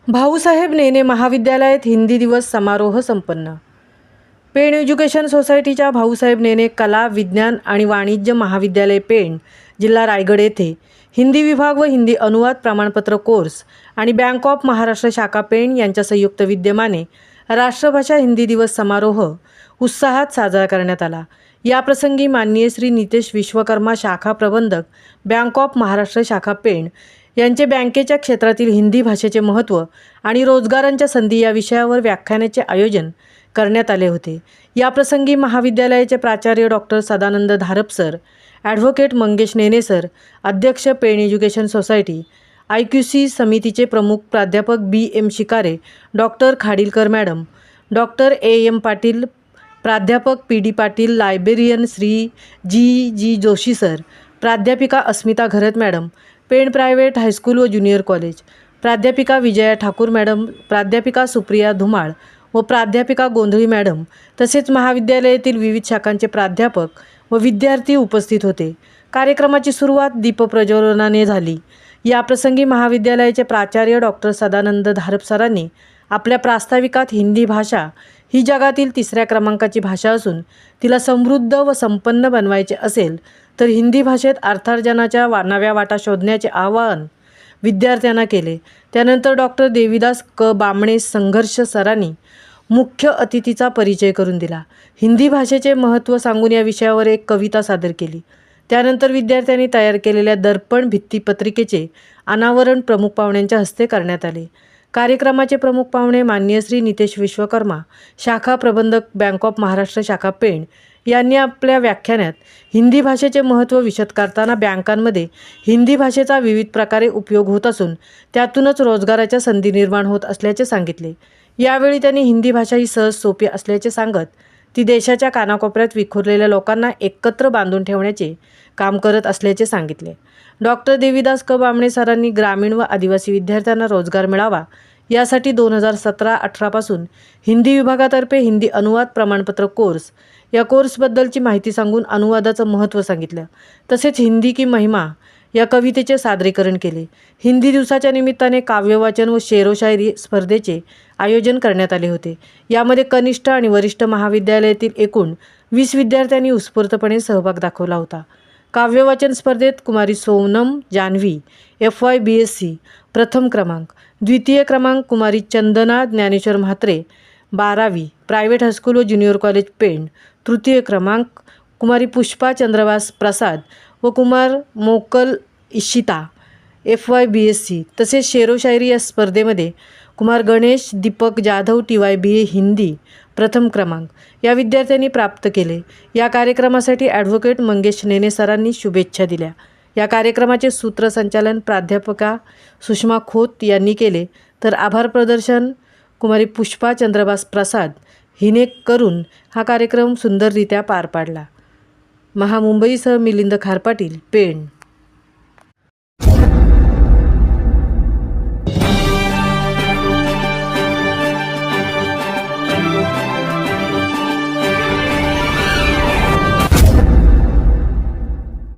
भाऊसाहेब नेने महाविद्यालयात हिंदी दिवस समारोह संपन्न। पेण एज्युकेशन सोसायटीच्या भाऊसाहेब नेने कला विज्ञान आणि वाणिज्य महाविद्यालय पेण जिल्हा रायगड येथे हिंदी विभाग व हिंदी अनुवाद प्रमाणपत्र कोर्स आणि बँक ऑफ महाराष्ट्र शाखा पेण यांच्या संयुक्त विद्यमाने राष्ट्रभाषा हिंदी दिवस समारोह उत्साहात साजरा करण्यात आला। या प्रसंगी माननीय श्री नितेश विश्वकर्मा शाखा प्रबंधक बँक ऑफ महाराष्ट्र शाखा पेण यांचे बँकेच्या क्षेत्रातील हिंदी भाषेचे महत्त्व आणि रोजगारांच्या संधी या विषयावर व्याख्यानाचे आयोजन करण्यात आले होते। या प्रसंगी महाविद्यालयाचे प्राचार्य doctor Sadanand Dharap sir, advocate Mangesh Nene sir, अध्यक्ष पेण एज्युकेशन सोसायटी, IQC समितीचे प्रमुख प्राध्यापक BM Shikare, doctor Khadilkar madam, doctor AM Patil, प्राध्यापक PD Patil, librarian Shri G Joshi sir, प्राध्यापिका Asmita Gharat madam, Pen private high school व ज्युनियर कॉलेज, प्राध्यापिका विजया ठाकूर मॅडम, प्राध्यापिका सुप्रिया धुमाळ व प्राध्यापिका गोंधळी मॅडम तसेच महाविद्यालयातील विविध शाखांचे प्राध्यापक व विद्यार्थी उपस्थित होते। कार्यक्रमाची सुरुवात दीपप्रज्वलनाने झाली। या प्रसंगी महाविद्यालयाचे प्राचार्य डॉक्टर सदानंद धारप सरांनी आपल्या प्रास्ताविकात हिंदी भाषा ही जगातील 3ऱ्या क्रमांकाची भाषा असून तिला समृद्ध व संपन्न बनवायचे असेल तर हिंदी भाषेत अर्थार्जनाच्या नव्या वाटा शोधण्याचे आवाहन विद्यार्थ्यांना केले। त्यानंतर डॉक्टर देवीदास क बामणे संघर्ष सरांनी मुख्य अतिथीचा परिचय करून दिला। हिंदी भाषेचे महत्त्व सांगून या विषयावर एक कविता सादर केली। त्यानंतर विद्यार्थ्यांनी तयार केलेल्या दर्पण भित्तिपत्रिकेचे अनावरण प्रमुख पाहुण्यांच्या हस्ते करण्यात आले। कार्यक्रमाचे प्रमुख पाहुणे माननीय श्री नितेश विश्वकर्मा शाखा प्रबंधक बँक ऑफ महाराष्ट्र शाखा पेण यांनी आपल्या व्याख्यानात हिंदी भाषेचे महत्त्व विशद करताना बँकांमध्ये हिंदी भाषेचा विविध प्रकारे उपयोग होत असून त्यातूनच रोजगाराच्या संधी निर्माण होत असल्याचे सांगितले। यावेळी त्यांनी हिंदी भाषा ही सहज सोपी असल्याचे सांगत ती देशाच्या कानाकोपऱ्यात विखुरलेल्या लोकांना एकत्र बांधून ठेवण्याचे काम करत असल्याचे सांगितले। डॉक्टर देवीदास क बामणे सरांनी ग्रामीण व आदिवासी विद्यार्थ्यांना रोजगार मिळावा यासाठी 2017-18 पासून हिंदी विभागातर्फे हिंदी अनुवाद प्रमाणपत्र कोर्स या कोर्सबद्दलची माहिती सांगून अनुवादाचं महत्त्व सांगितलं। तसेच हिंदी की महिमा या कवितेचे सादरीकरण केले। हिंदी दिवसाच्या निमित्ताने काव्यवाचन व शेरोशायरी स्पर्धेचे आयोजन करण्यात आले होते। यामध्ये कनिष्ठ आणि वरिष्ठ महाविद्यालयातील एकूण 20 विद्यार्थ्यांनी उत्स्फूर्तपणे सहभाग दाखवला होता। काव्यवाचन स्पर्धेत कुमारी सोनम जान्हवी FY BSc प्रथम क्रमांक, द्वितीय क्रमांक कुमारी चंदना ज्ञानेश्वर म्हात्रे 12वी प्रायव्हेट हायस्कूल व ज्युनियर कॉलेज पेण, तृतीय क्रमांक कुमारी पुष्पा चंद्रवास प्रसाद व कुमार मोकल इशिता FY BSc। तसेच शेरोशायरी या स्पर्धेमध्ये कुमार गणेश दीपक जाधव TY BA हिंदी प्रथम क्रमांक या विद्यार्थ्यांनी प्राप्त केले। या कार्यक्रमासाठी ॲडव्होकेट मंगेश नेने सरांनी शुभेच्छा दिल्या। या कार्यक्रमाचे सूत्रसंचालन प्राध्यापिका सुषमा खोत यांनी केले तर आभार प्रदर्शन कुमारी पुष्पा चंद्रवास प्रसाद हिने करून हा कार्यक्रम सुंदररित्या पार पाडला। महामुंबईसह मिलिंद खारपाटील पेण।